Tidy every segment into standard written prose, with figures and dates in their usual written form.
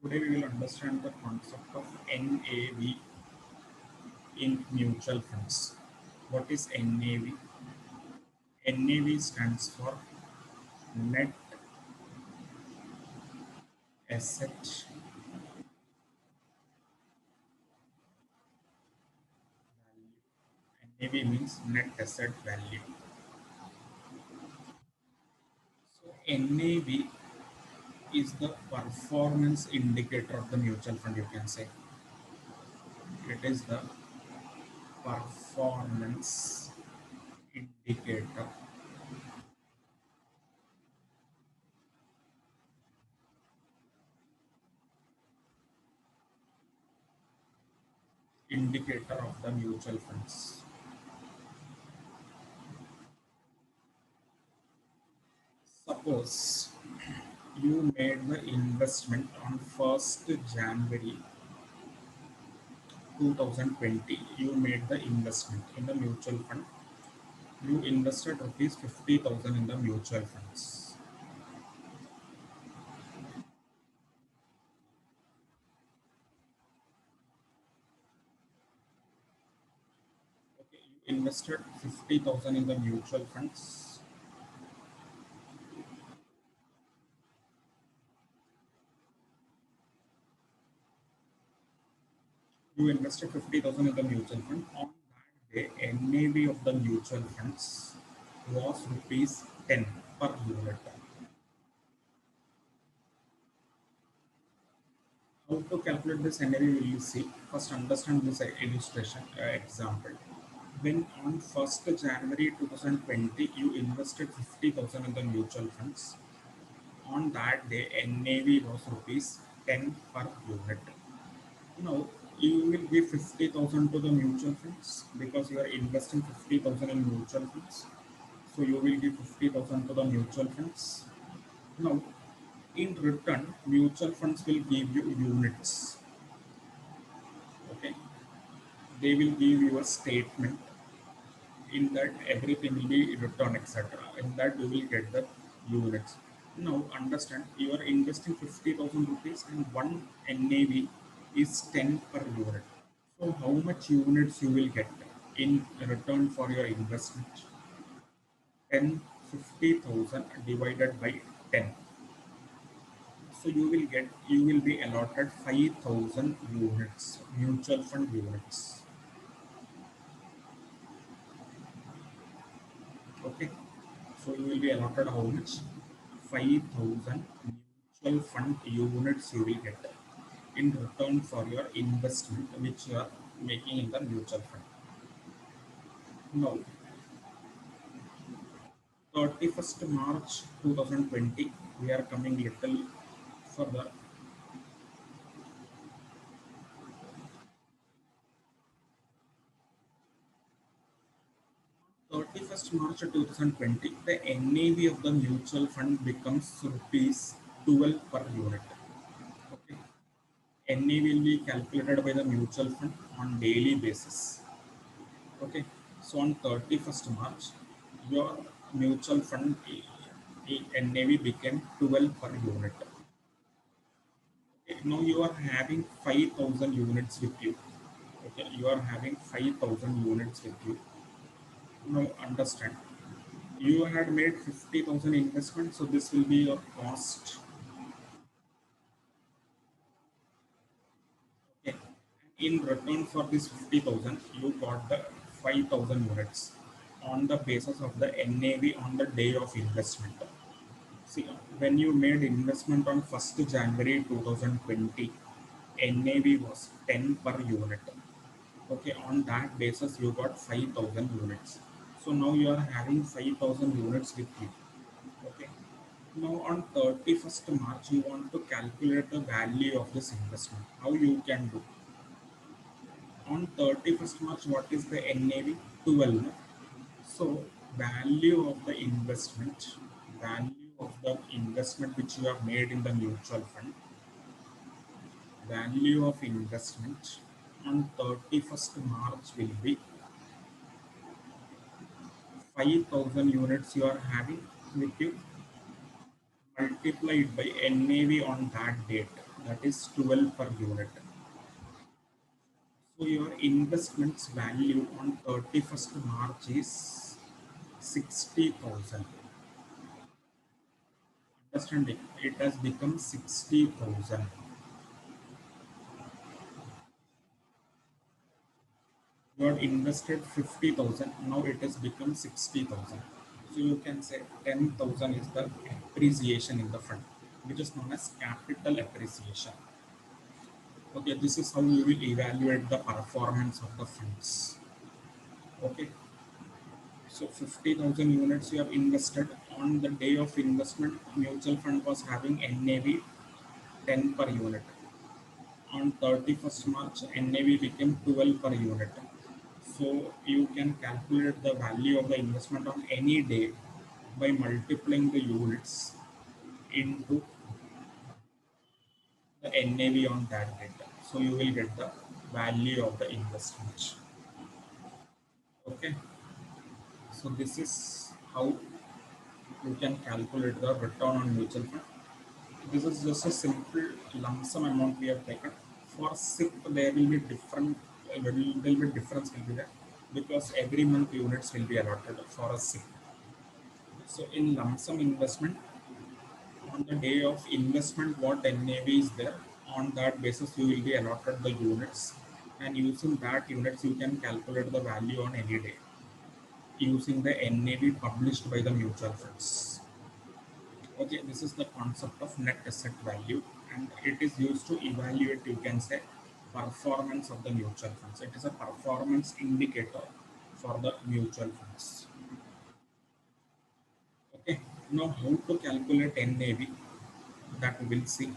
Today we will understand the concept of NAV in mutual funds. What is NAV? NAV stands for net asset value. NAV means net asset value. So NAV is the performance indicator of the mutual fund, you can say. It is the performance indicator of the mutual funds. Suppose you made the investment on 1st January 2020. You made the investment in the mutual fund. You invested rupees 50,000 in the mutual funds. Okay, you invested 50,000 in the mutual funds. You invested 50,000 in the mutual fund. On that day, NAV of the mutual funds was rupees 10 per unit. How to calculate this NAV will you see? First understand this illustration example. When on 1st January 2020 you invested 50,000 in the mutual funds, on that day NAV was rupees 10 per unit. Now you will give 50,000 to the mutual funds because you are investing 50,000 in mutual funds. So you will give 50,000 to the mutual funds. Now in return, mutual funds will give you units. Okay, they will give you a statement. In that everything will be written, etc. In that you will get the units. Now understand, you are investing 50,000 rupees and one NAV is 10 per unit. So how much units you will get in return for your investment? 10, 50,000 divided by 10. So you will be allotted 5,000 units, mutual fund units. Okay, so you will be allotted how much? 5,000 mutual fund units you will get in return for your investment which you are making in the mutual fund. Now, 31st March 2020, we are coming little further. 31st March 2020, the NAV of the mutual fund becomes rupees 12 per unit. Okay. NAV will be calculated by the mutual fund on daily basis. Okay. So on 31st March, your mutual fund NAV became 12 per unit. Okay. Now you are having 5,000 units with you. Okay. You are having 5,000 units with you. Now understand. You had made 50,000 investment, so this will be your cost. Okay. In return for this 50,000, you got the 5,000 units on the basis of the NAV on the day of investment. See, when you made investment on 1st January 2020, NAV was 10 per unit. Okay, on that basis, you got 5,000 units. So now you are having 5,000 units with you. Okay. Now on 31st March, you want to calculate the value of this investment. How you can do? On 31st March, what is the NAV? 12. So value of the investment which you have made in the mutual fund, value of investment on 31st March will be 5,000 units you are having with you multiplied by NAV on that date. that is 12 per unit. So your investments value on 31st March is 60,000. Understanding? It has become 60,000. You have invested 50,000. Now it has become 60,000. So you can say 10,000 is the appreciation in the fund, which is known as capital appreciation. Okay, this is how you will evaluate the performance of the funds. Okay, so 50,000 units you have invested. On the day of investment, mutual fund was having NAV 10 per unit. On 31st March, NAV became 12 per unit. So you can calculate the value of the investment on any day by multiplying the units into the NAV on that date. So you will get the value of the investment. Okay, so this is how you can calculate the return on mutual fund. This is just a simple lump sum amount we have taken. For SIP, there will be different, there will be difference will be there because every month units will be allotted for a SIP. So in lump sum investment, on the day of investment, what NAV is there, on that basis you will be allotted the units, and using that units you can calculate the value on any day using the NAV published by the mutual funds. Okay, this is the concept of net asset value, and it is used to evaluate, you can say, performance of the mutual funds. It is a performance indicator for the mutual funds. Okay, now how to calculate NAV, that we will see.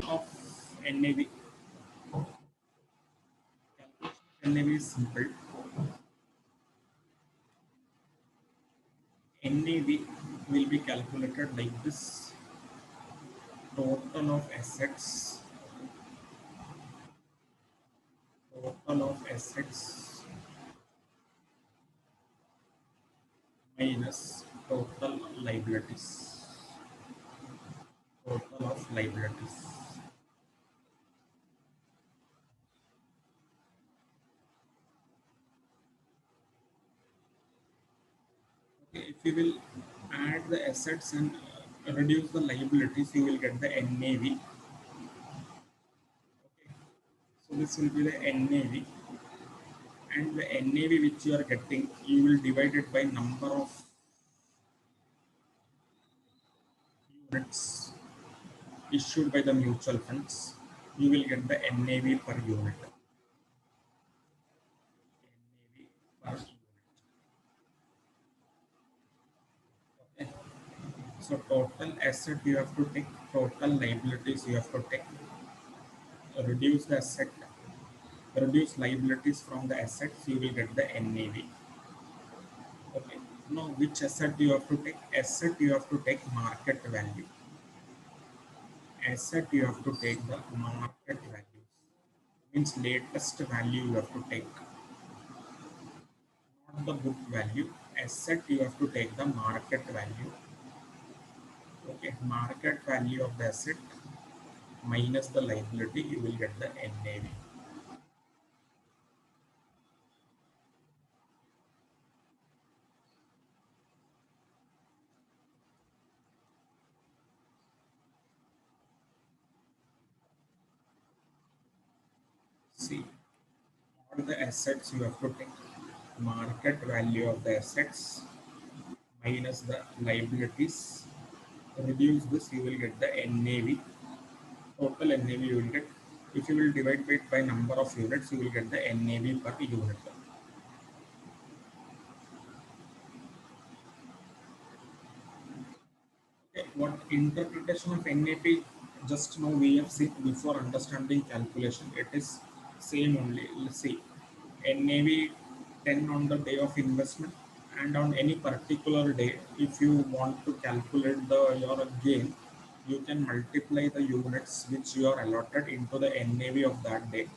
Of NAV, calculation of NAV is simple. NAV will be calculated like this: total of assets, total of assets minus total liabilities, total of liabilities. Okay, if you will add the assets and reduce the liabilities, you will get the NAV. Okay, so this will be the NAV, and the NAV which you are getting, you will divide it by number of units issued by the mutual funds. You will get the NAV per unit. NAV per unit. Okay. So total asset you have to take, total liabilities you have to take, reduce the asset, reduce liabilities from the assets, you will get the NAV. Okay. Now which asset you have to take? Asset you have to take market value. Asset you have to take the market value. Means latest value you have to take, not the book value. Asset you have to take the market value. Okay, market value of the asset minus the liability, you will get the NAV. See, all the assets you have to take market value of the assets minus the liabilities. Reduce this, you will get the NAV. Total NAV you will get. If you will divide it by number of units, you will get the NAV per unit. Okay, what interpretation of NAV? Just now we have seen before understanding calculation. It is same only. Let's see. NAV 10 on the day of investment, and on any particular day, if you want to calculate the your gain, you can multiply the units which you are allotted into the NAV of that day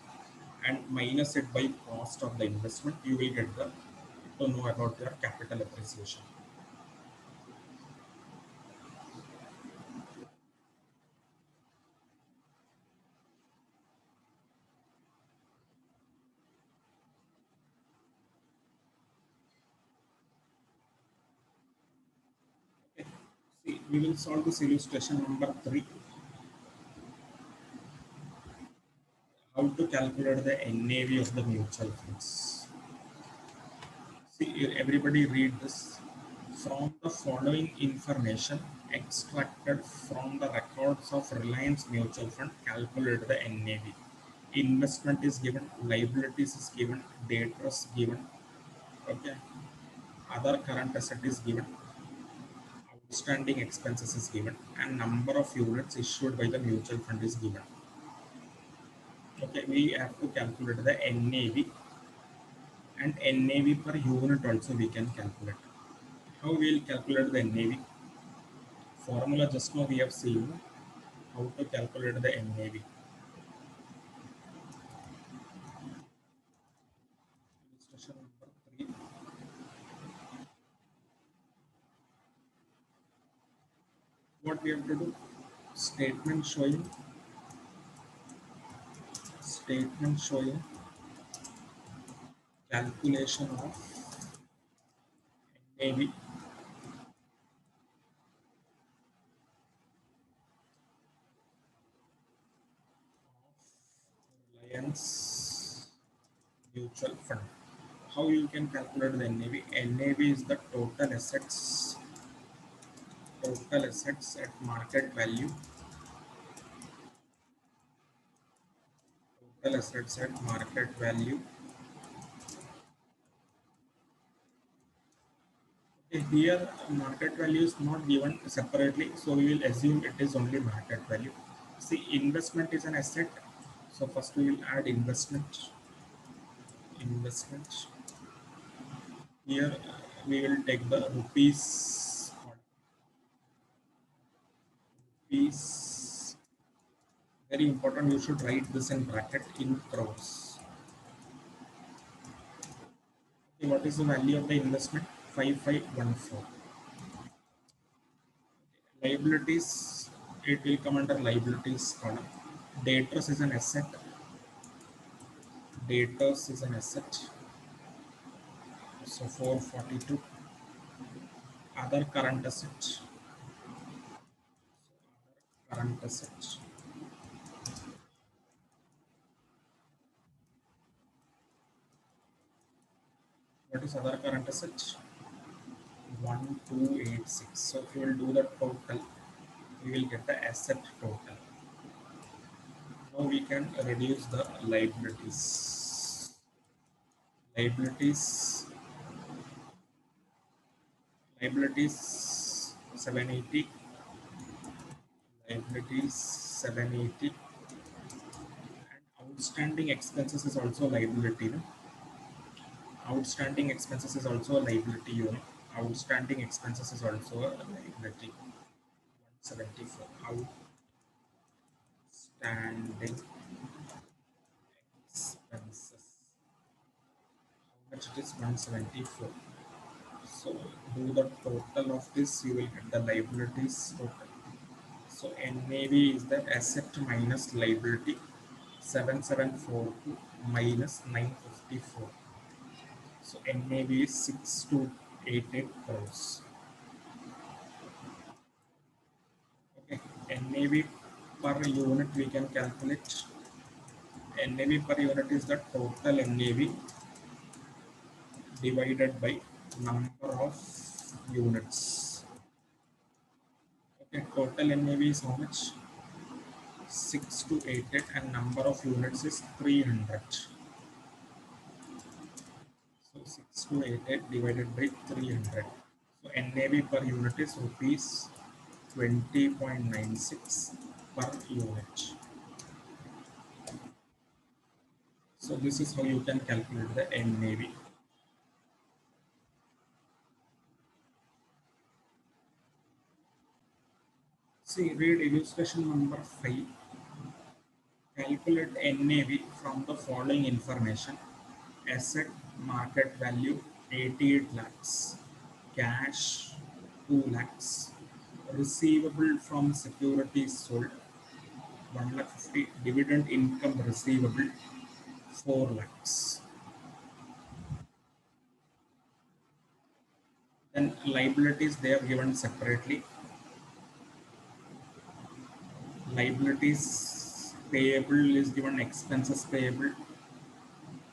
and minus it by cost of the investment. You will get the to know about your capital appreciation. We will solve this illustration number 3. How to calculate the NAV of the mutual funds. See, everybody read this. From the following information extracted from the records of Reliance Mutual Fund, calculate the NAV. Investment is given, liabilities is given, debtors given, okay. Other current asset is given, outstanding expenses is given, and number of units issued by the mutual fund is given. Okay, we have to calculate the NAV, and NAV per unit also we can calculate. How we will calculate the NAV? Formula just now we have seen how to calculate the NAV. Illustration number 3. What we have to do? Statement showing calculation of NAV Reliance Mutual Fund. How you can calculate the NAV? NAV is the total assets at market value. Total assets at market value. Okay, here market value is not given separately, so we will assume it is only market value. See, investment is an asset, so first we will add investment. Here we will take the rupees. Very important, you should write this in bracket in crores. Okay, what is the value of the investment? 5514. Liabilities, it will come under liabilities column. Debtors is an asset. So 442. Other current asset. What is other current asset? 1286. So if you will do the total, we will get the asset total. Now we can reduce the liabilities. Liabilities 780. And outstanding expenses is also liability. No? Outstanding expenses is also a liability. Outstanding expenses is also a liability. 174. Outstanding expenses. How much it is? 174. So do the total of this, you will get the liabilities total. So NAV is the asset minus liability. 7742 minus 954. So NAV is 6288 crores. Okay, NAV per unit we can calculate. NAV per unit is the total NAV divided by number of units. Okay, total NAV is how much? 6288 and number of units is 300. So 6288 divided by 300. So NAV per unit is rupees 20.96 per unit. So this is how you can calculate the NAV. See, read illustration number 5. Calculate NAV from the following information. Asset market value 88 lakhs, cash 2 lakhs, receivable from securities sold 1,50,000, dividend income receivable 4 lakhs. Then liabilities they are given separately. liabilities payable is given expenses payable.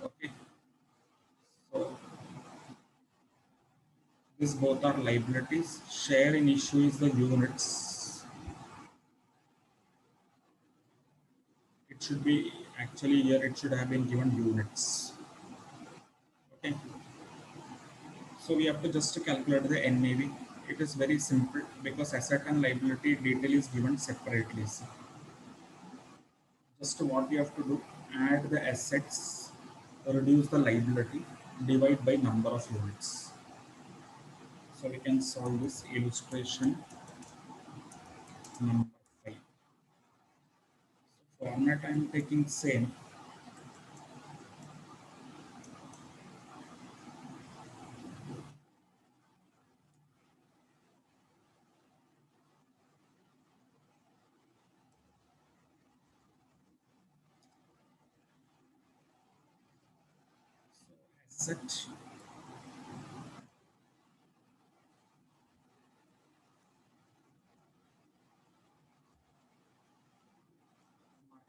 Okay, so these both are liabilities. Share in issue is the units. It should be actually here it should have been given units. Okay, so we have to just calculate the NAV. It is very simple because asset and liability detail is given separately. So just what we have to do, add the assets, reduce the liability, divide by number of units. So we can solve this illustration number 5. So format I am taking same. Asset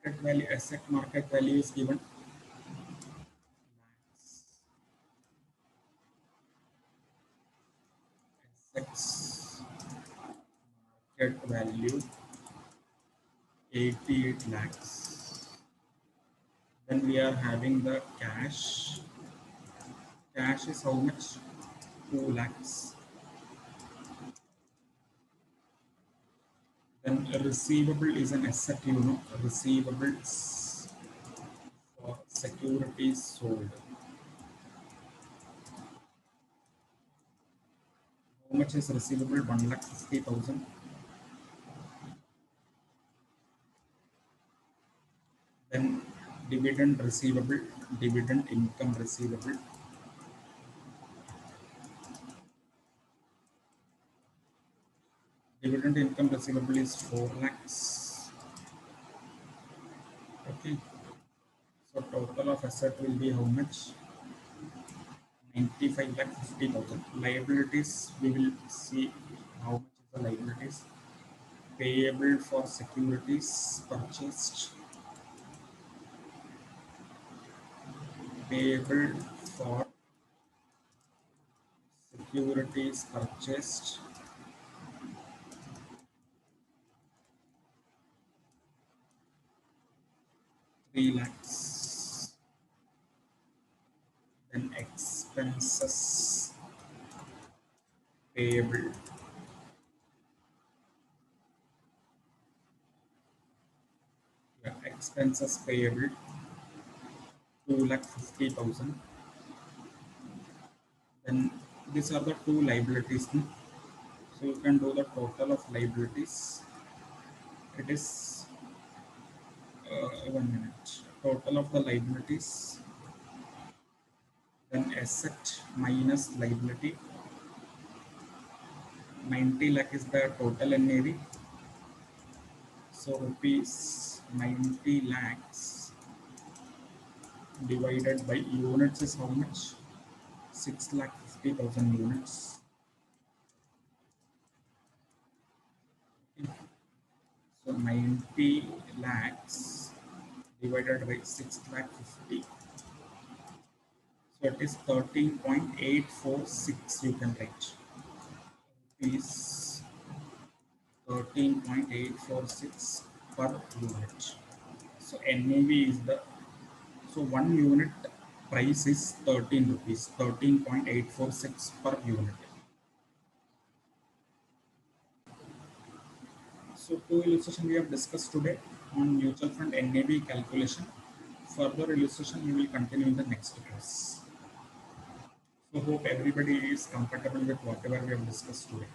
market value, asset market value is given assets market value 88 lakhs. Then we are having the cash. Cash is how much? 2 lakhs. Then a receivable is an asset, receivables for securities sold. How much is receivable? 1,50,000. Then dividend receivable, dividend income receivable. Dividend income receivable is 4 lakhs. Okay. So total of asset will be how much? 95 lakh 50,000. Liabilities, we will see how much is the liabilities. Payable for securities purchased. Payable for securities purchased. Three lakhs. Then expenses payable. Yeah, expenses payable 2,50,000. Then these are the two liabilities. So you can do the total of liabilities. It is 1 minute. Total of the liabilities. Then asset minus liability. 90 lakh is the total NAV. So rupees 90 lakhs divided by units is how much? 6,50,000 units. So 90 lakhs divided by 6,50,000. So it is 13.846 you can write. Rupees 13.846 per unit. So NAV is the, so 1 unit price is 13 rupees, 13.846 per unit. So two illustration we have discussed today on mutual fund NAV calculation. Further illustration we will continue in the next class. So hope everybody is comfortable with whatever we have discussed today.